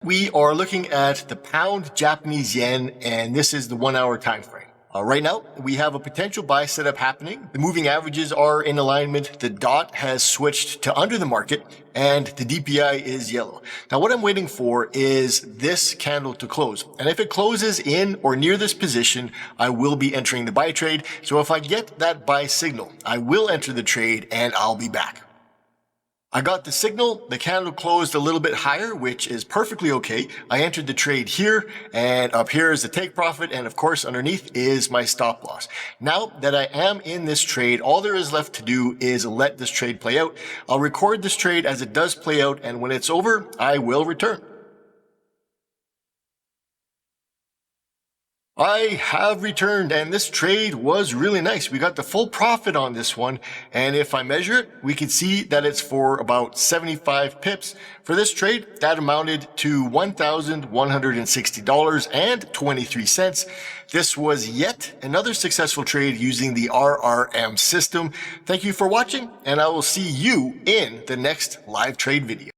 We are looking at the pound Japanese yen, and this is the 1 hour time frame. Right now, we have a potential buy setup happening. The moving averages are in alignment. The dot has switched to under the market, and the DPI is yellow. Now, what I'm waiting for is this candle to close. And if it closes in or near this position, I will be entering the buy trade. So if I get that buy signal, I will enter the trade and I'll be back. I got the signal, the candle closed a little bit higher, which is perfectly okay. I entered the trade here, and up here is the take profit, and of course underneath is my stop loss. Now that I am in this trade, all there is left to do is let this trade play out. I'll record this trade as it does play out, and when it's over, I will return. I have returned, and this trade was really nice. We got the full profit on this one, and if I measure it, we can see that it's for about 75 pips. For this trade, that amounted to $1,160.23. This was yet another successful trade using the RRM system. Thank you for watching, and I will see you in the next live trade video.